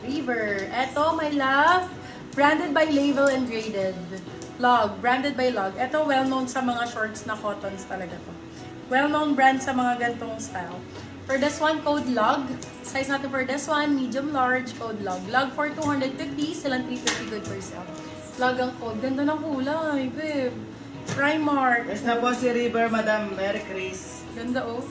River. Eto, my love. Branded by Label and Graded. Log. Branded by Log. Eto, well-known sa mga shorts na cottons talaga to. Well-known brand sa mga gantong style. For this one, code LOG. Size natin for this one, medium, large, code LOG. LOG for 250, silang 350 good for sale. LOG ang code. Ganda ng kulay, babe. Primark. Yes na po si River, Madam Mary Chris. Ganda oh.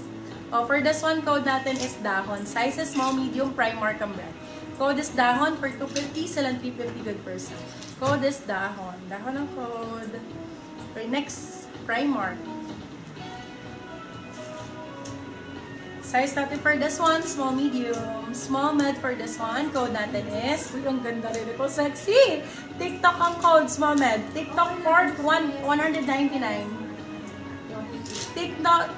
Oh, for this one, code natin is Dahon. Size is small, medium, Primark ang brand. Code is Dahon for 250, silang 350 good for sale. Code is Dahon. Dahon ang code. Okay, next, Primark. Size natin for this one, small, medium. Small, med for this one. Code natin is, uy, ang ganda rin ito. Sexy! TikTok ang code, small, med. TikTok code, 199. TikTok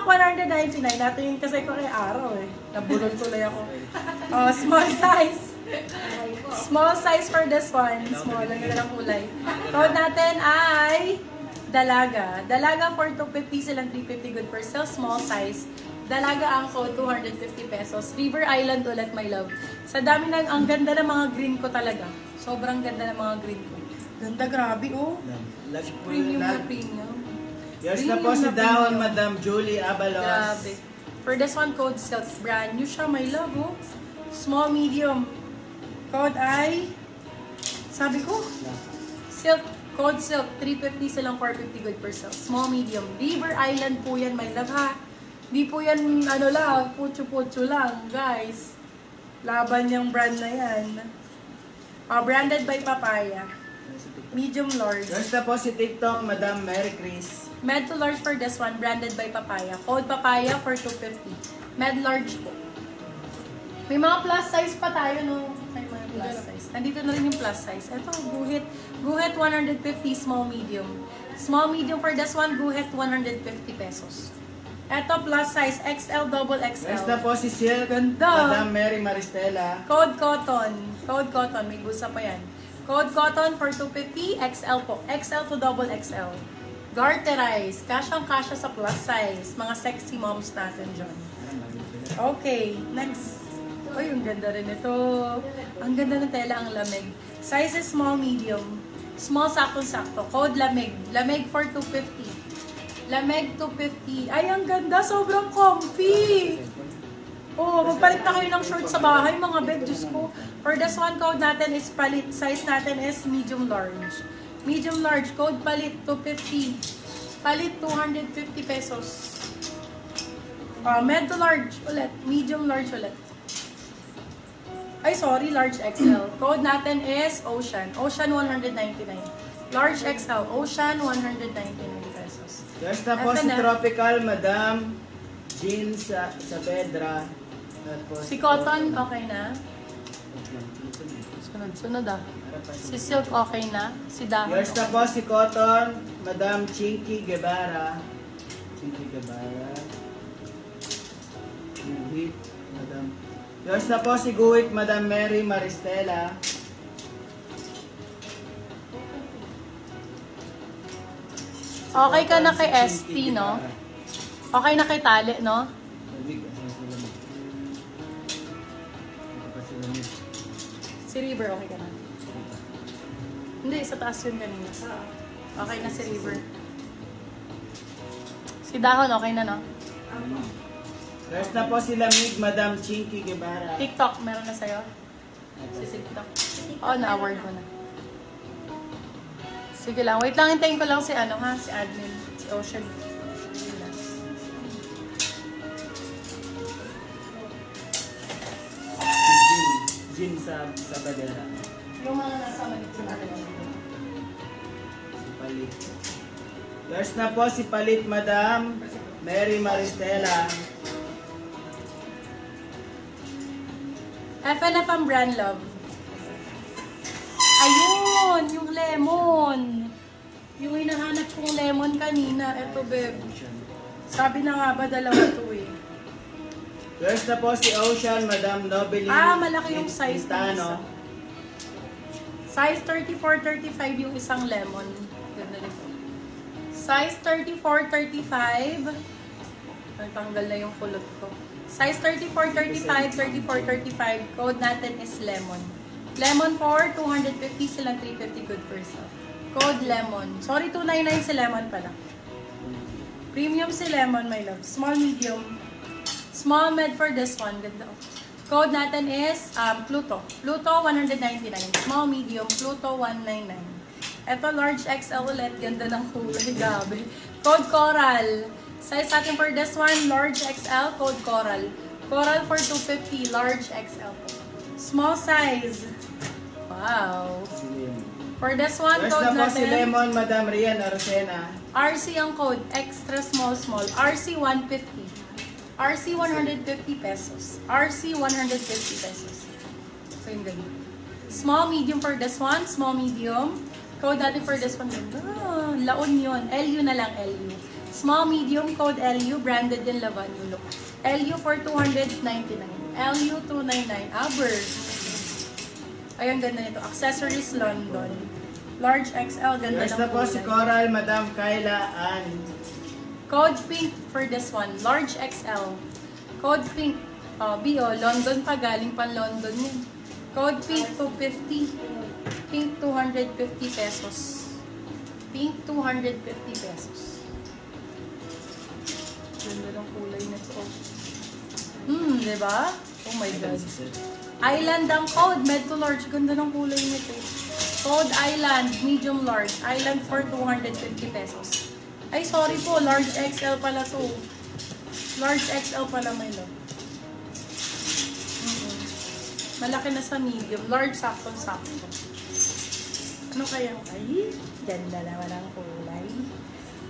199. Natin yun kasi ko ay araw eh. Nabulol tuloy ako. Oh, small size. Small size for this one. Small, ang ganda ng kulay. Code natin ay Dalaga. Dalaga for 250, silang 350 good for sale. Small size. Dalaga ang code, 250 pesos. River Island ulit, my love. Sa dami ng, ang ganda ng mga green ko talaga. Sobrang ganda ng mga green ko. Ganda, grabe oh. Premium na premium. Yes na po si Dahon, Madam Julie Abalos. Grabe. For this one, code Silk. Brand new siya, my love oh. Small, medium. Code ay, sabi ko, Silk. Code Silk, 350 silang 450 good per sale. Small, medium. River Island po yan, my love ha. Di po yan, ano lang, putyo-putyo lang, guys. Laban yung brand na yan. Branded by Papaya. Medium, large. Yes na po si TikTok, Madam Mary Chris. Med to large for this one, branded by Papaya. Code Papaya for 250. Med large po. May mga plus size pa tayo, no? May mga plus size. Nandito na rin yung plus size. Ito, guhit. Guhit 150, small, medium. Small, medium for this one, guhit 150 pesos. Ito, plus size, XL, double XL. Yes na po si Silk, Ganda. Madam Mary Maristela. Code Cotton. Code Cotton. May busa pa yan. Code Cotton for 250, XL po. XL to double XL. Garterize. Kasyang-kasya sa plus size. Mga sexy moms natin dyan. Okay, next. Uy, ang ganda rin ito. Ang ganda ng tela, ang lamig. Size is small, medium. Small, sakto-sakto. Code lamig. Lamig for 250. Lamig 250. Ay, ang ganda. Sobrang comfy. Oh, magpalit na kayo ng short sa bahay, mga bed. Diyos ko. For this one, code natin is palit. Size natin is medium large. Medium large. Code palit 250. Palit 250 pesos. Med to large ulit. Medium large ulit. Ay, sorry, large XL. Code natin is Ocean. Ocean 199. Large XL. Ocean 199 pesos. Yes na po si FNF. Tropical, Madam Jean Saavedra. Si Cotton, okay na? Sunod ah. Si Silk, okay na? Si Dahon, Yes na po si Cotton, Madam Chinky Guevara. Chinky Guevara. Guhit, Madam. Yes na po si Guhit, Madam Mary Maristela. Okay ka na kay ST, no? Okay na kay Tali, no? Si River, okay ka na? Hindi, sa taas yun kanina. Okay na si River. Si Dahon, okay na, no? Yes na po si Lamig, Madam Chinky Guevara. TikTok, meron na sa'yo? Si TikTok. Oo, na-award mo na. Sige lang, wait lang, hintayin ko lang si ano ha, si admin, si Ocean. Jean sa Badera. Yung mga nasa malit natin. Si Palit. Yes na po si Palit, Madam Mary Maristela. FNF ang brand, love. Ayun, yung lemon. Yung hinahanap kong lemon kanina. Eto, babe. Sabi na nga ba, dalawa to eh. Yes na po si Ocean, Madam Nobelin. Malaki yung size ng isa. Size 34-35 yung isang lemon. Ganda nito. Size 34-35. Natanggal na yung kulot ko. Size 34, 35, 34, 35. Code natin is lemon. Lemon for 250 silang 350 good for sale. Code lemon. Sorry, 299 si lemon pala. Premium si lemon, my love. Small, medium. Small, med for this one. Ganda. Code natin is Pluto. Pluto, 199. Small, medium. Pluto, 199. Ito, large XL ulit. Ganda ng kulay. Grabe. Code Coral. Size natin for this one, large XL. Code Coral. Coral for 250. Large XL po. Small size. Wow. For this one, First code na po si natin. Lemon, Madam Rian Arocena. RC ang code. Extra small, small. RC 150. RC 150 pesos. RC 150 pesos. So, yung ganun. Small, medium for this one. Small, medium. Code natin for this one. Ah, laon yun. LU na lang, LU. Small, medium, code LU. Branded din Lavan yung look. LU for 299. LU 299. Aber. Ayun, ganda nito. Accessories London. Large XL. Ganda First ng na po si kulay. Coral, Madam Kyla Ann. Code pink for this one. Large XL. Code pink. BO, London pa. Galing pa London yun. Code pink 250. Pink 250 pesos. Pink 250 pesos. Ganda ng kulay nito. Diba? Oh my God. Island ang code. Med to large. Ganda ng kulay nito. Code Island. Medium large. Island for 250 pesos. Ay, sorry po. Large XL pala to. Large XL pala, my love. Malaki na sa medium. Large, sakto-sakto. Ano kaya? Ay, ganda naman ang kulay.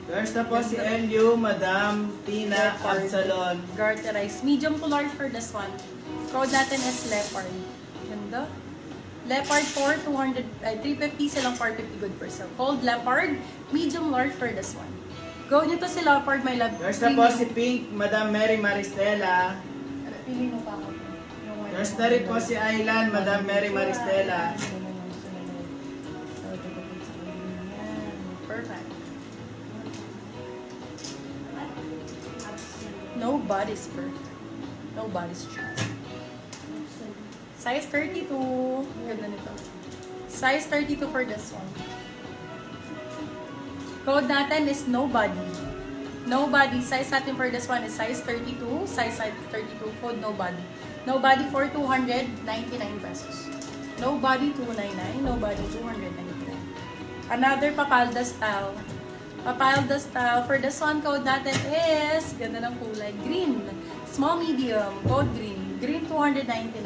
First na po si LU, Madam Tina Absalon. Garterized. Medium to large for this one. Code natin is leopard. Ganda. Leopard for 350 silang 450 good for sale. Called leopard. Medium large for this one. Go nyo to si leopard, my love. First na po si Pink, Madam Mary Maristela. Pili mo pa ako. First na rin po si Island, Madam Mary Maristela. Perfect. Nobody's perfect. Nobody's true. Size 32. Ganda nito. Size 32 for this one. Code natin is nobody. Nobody. Size natin for this one is size 32. Size 32. Code nobody. Nobody for 299 pesos. Nobody 299. Nobody 299. Another papalda style. Papalda style. For this one, code natin is, ganda ng kulay, green. Small, medium. Code green. Green 299.